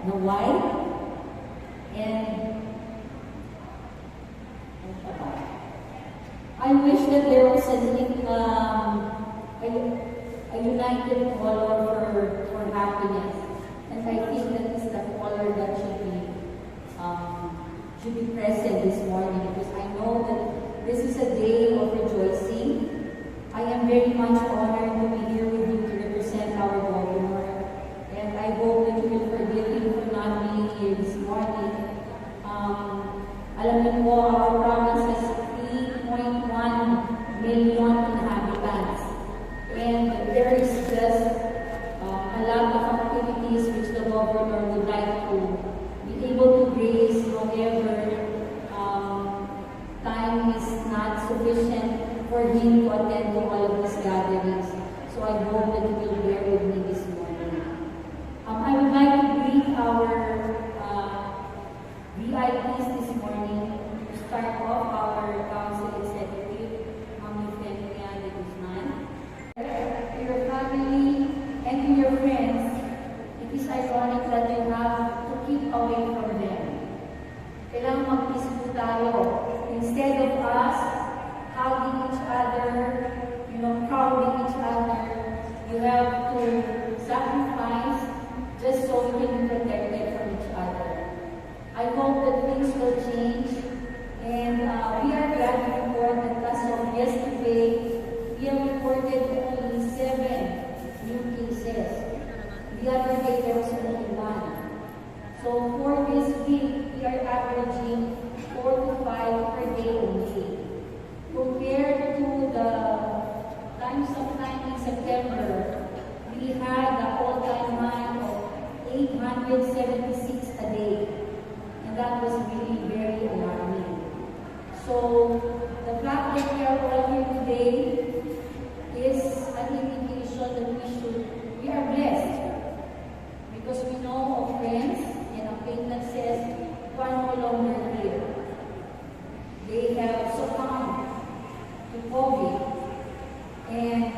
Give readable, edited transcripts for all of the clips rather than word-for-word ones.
the white and I wish that there was a united color for happiness, and I think that is the color that should be present this morning, because I know that this is a day of rejoicing. I am very much honored to be here with you to represent our governor, and I hope that you will forgive me for not being here this morning. Alam niyo po, our province has 3.1 million inhabitants, and there is just a lot of activities which the governor would like to be able to grace. However, time is not sufficient for him to attend to all of these gatherings. So I hope that you will bear with me this morning. I would like to greet our VIPs this morning. To start off, our Council Executive, Ma'am Eugenia de Guzman. To your family and to your friends, it is ironic that you have to keep away from them. Kailangan mag-peace po tayo. Instead of us hugging each other, crowding each other, you have to sacrifice just so we can be protected from each other. I hope that things will change, and So the fact that we are all here today is an indication that we are blessed because we know of friends and acquaintances who are no longer here. They have succumbed to COVID, and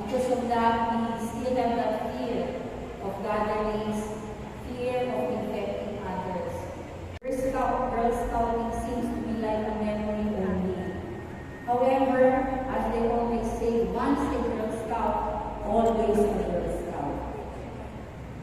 because of that, we still have that fear of gatherings, fear of infecting others. Girl Scouting seems to be like a memory only. However, as they always say, once a Girl Scout, always a Girl Scout.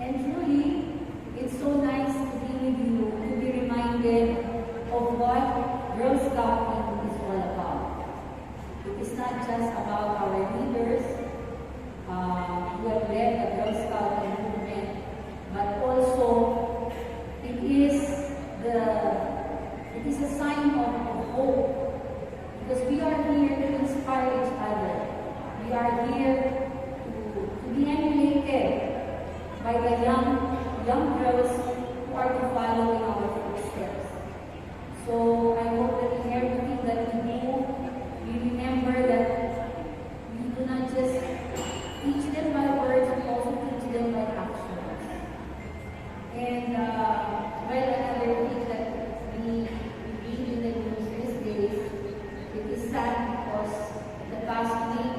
And truly, it's so nice to be with you, to be reminded of what Girl Scouting is all about. It is not just about our leaders who have led the Girl Scouting movement, but also it is a sign of hope, because we are here to inspire each other. We are here to be emulated by the young girls who are to follow in our footsteps. So I hope that in everything that we do, we remember that we do not just teach them by words, we also teach them by actions. And another thing that we read in the news these days, it is sad because the past week,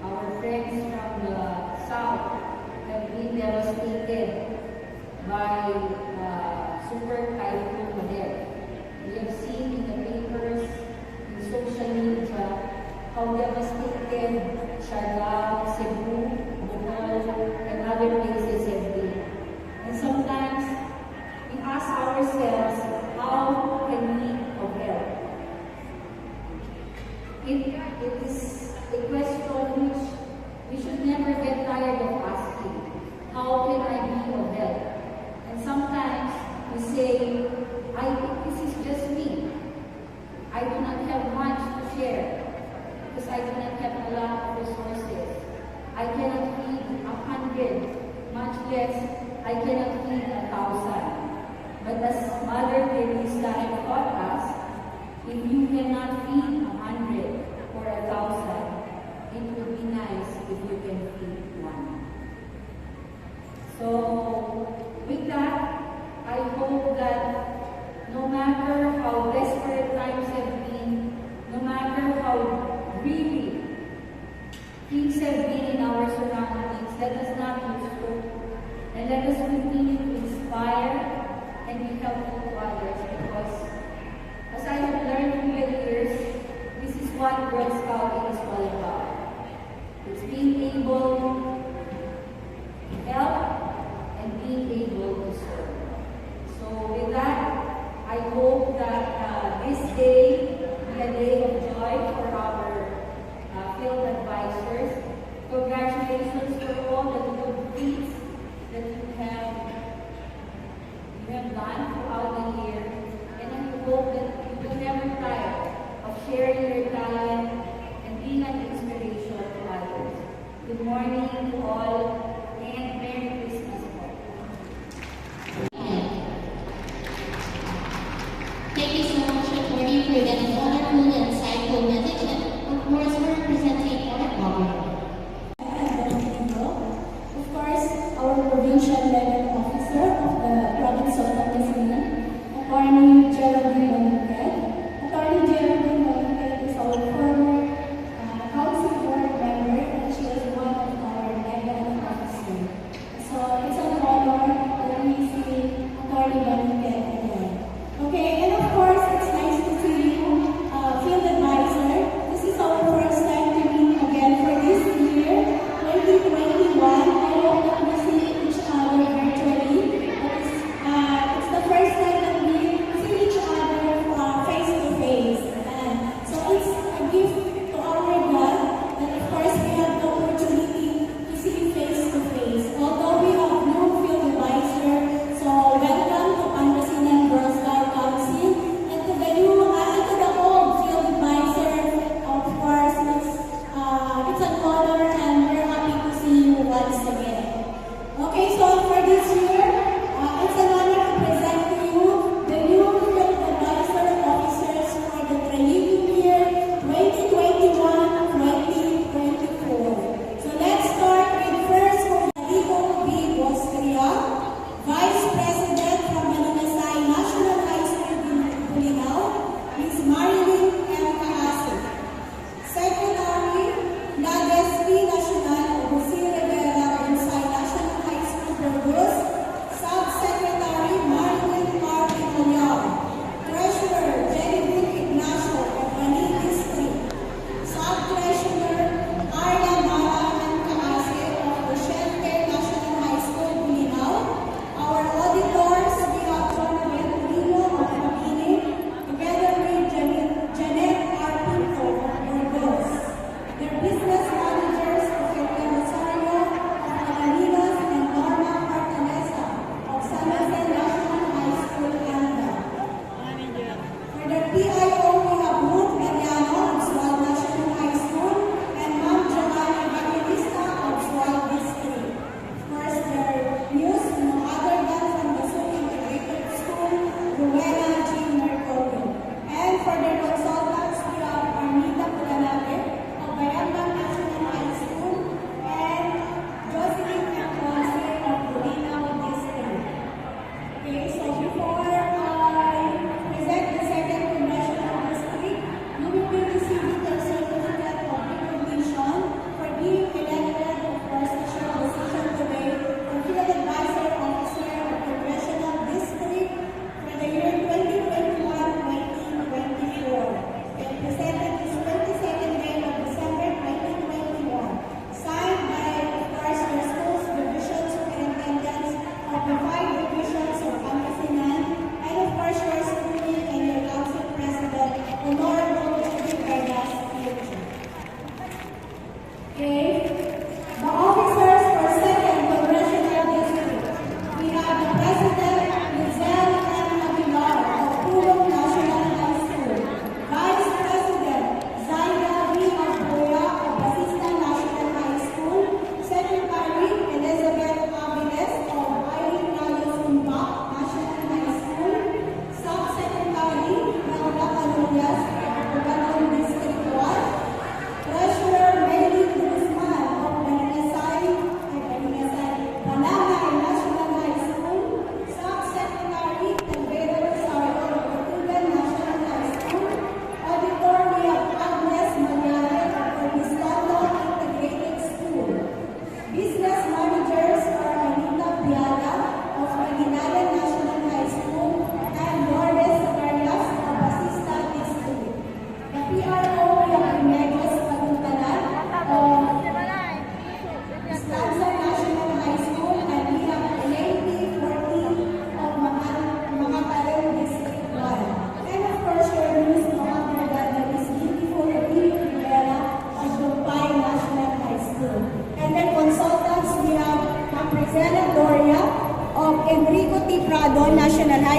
our friends from the south have been devastated by Super Typhoon Odette. We have seen in the papers, in social media, how devastated Siargao, Cebu, Bohol, and other places have been. And sometimes we ask ourselves, how can we help? It is a question which we should never get tired of asking. How can I be of help? And sometimes we say, I think this is just me. I do not have much to share because I do not have a lot of resources. I cannot feed 100, much less I cannot feed 1,000. But as Mother Teresa had taught us, if you cannot feed 100 or 1,000, it would be nice if you can feed one. So, with that, I hope that no matter how desperate times have been, no matter how really things have been in our surroundings, let us not lose hope, and let us continue to inspire and be helpful to others, because as I have learned through the years, this is what Girl Scouting is all about. It's being able to help and being able to serve. So with that, I hope that this day be a day of joy for our field advisors. Congratulations for all the good feats that you have done throughout the year. And I hope that you will never tire of sharing your talent and being an inspiration to others. Good morning to all, and Merry Christmas all. Thank you so much, Attorney, for that wonderful and insightful message. And of course, we're representing our government. Of course, our provincial level officer of the province of Pangasinan, Attorney Geraldine Balingked. Attorney Geraldine Balingked is our former council board member, and she is one of our level officers. So it's an honor that we see Attorney Balingked again. Okay, and of course, it's nice to see you, field advisor. This is our first time to meet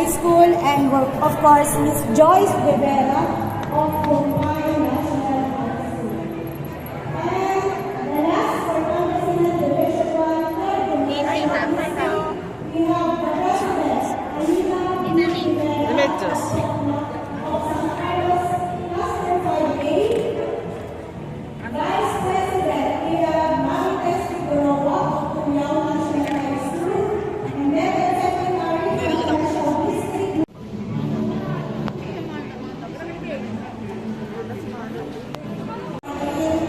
High School, and of course, Miss Joyce Rivera of Compay National High School. And the last for Pangasinan Division 1 Third Generation, we have the President, Alina Rivera of San Carlos Cluster 5A, Vice President, we have Marites Figueroa of Cuyao National High School, and then the Secretary of Commercial District.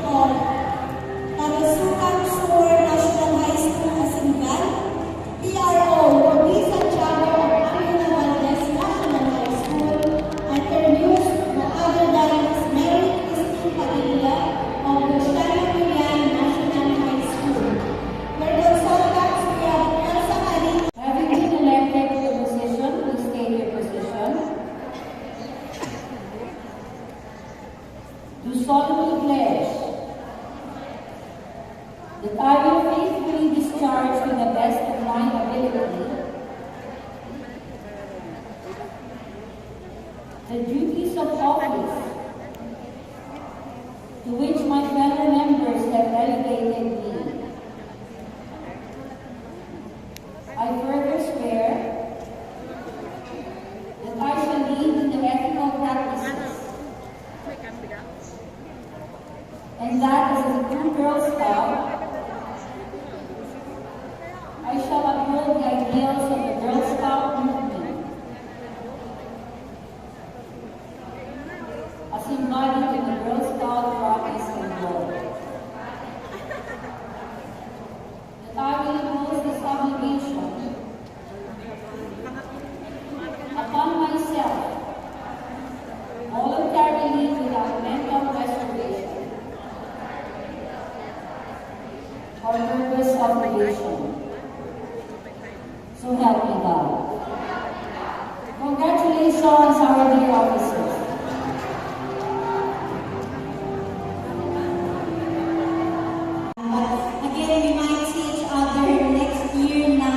On Tagusucan Sur National High School, Asingan, PRO, Roby Santiago of Anina Valdez National High School, and introduced no other than Ms. Mary Christine Padilla of Luciano Milian National High School. Their consultants, we have Elsa Marie. Having been elected to the position, please state your position. Do solemnly pledge that I will faithfully discharge to the best of my ability the duties of office to which my fellow members have delegated me. I further swear that I shall lead in the ethical practices and that as a true Girl Scout, I shall uphold the ideals of the Girl Scout movement as embodied in the Girl Scout promise and goal. That I will impose this obligation upon myself voluntarily without mental reservation or purpose of obligation. So help me God. Congratulations, our dear officers. Again, we might see each other next year na,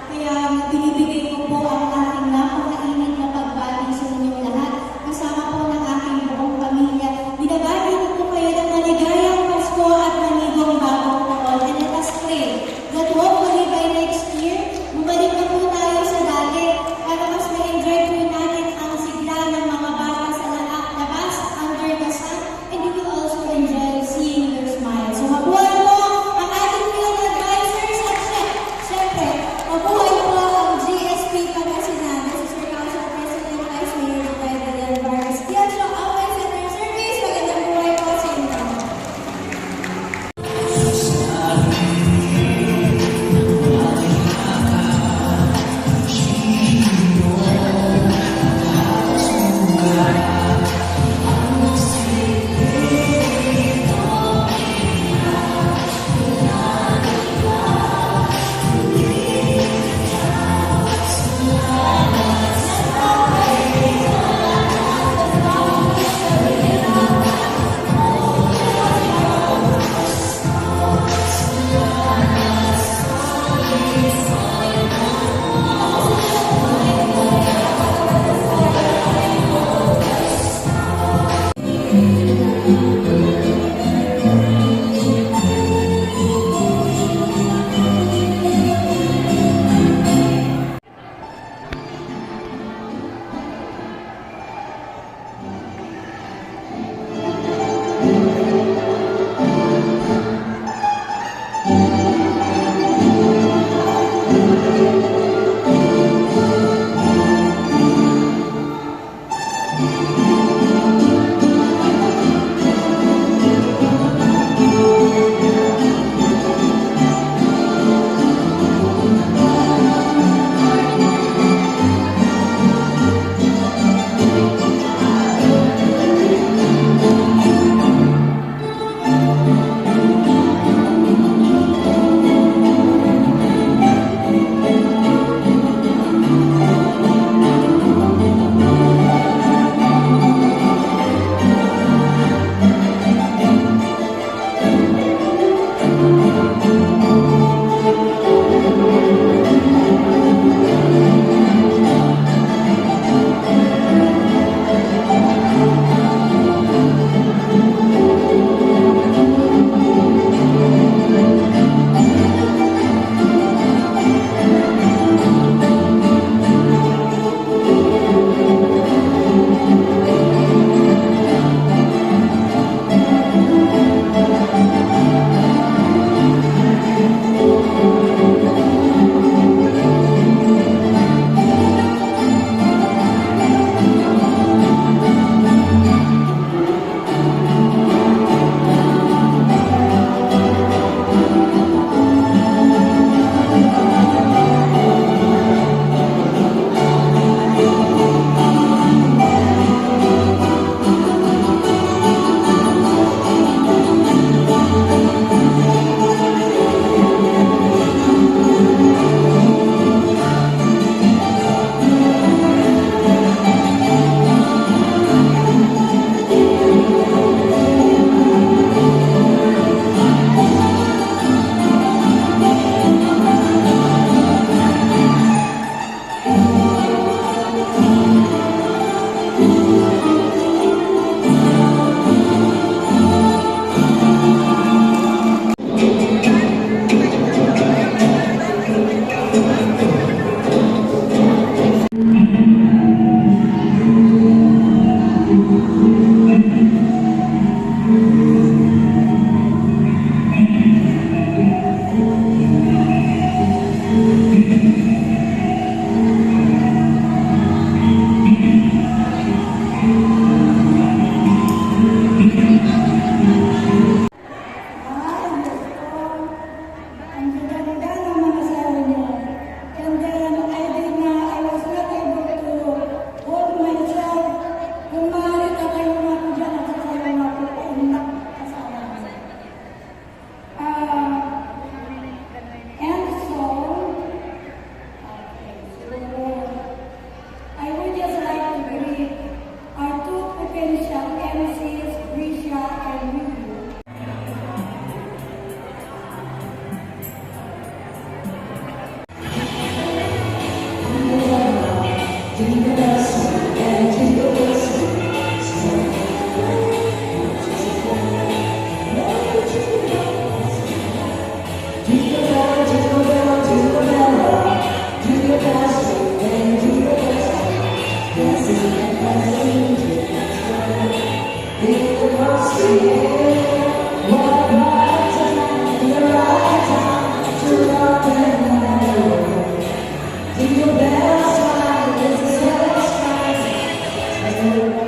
kaya binibigay ko po ang ating napakainit na pagbati sa inyong lahat. Kasama po ng aking buong pamilya. Binabati ko po kayo ng maligayang Pasko at manigong bagong taon. And let us pray that hopefully by next year, bumalik na po tayo sa dati para mas ma-enjoy po natin ang Jingle bells, swing, it's a silver strike.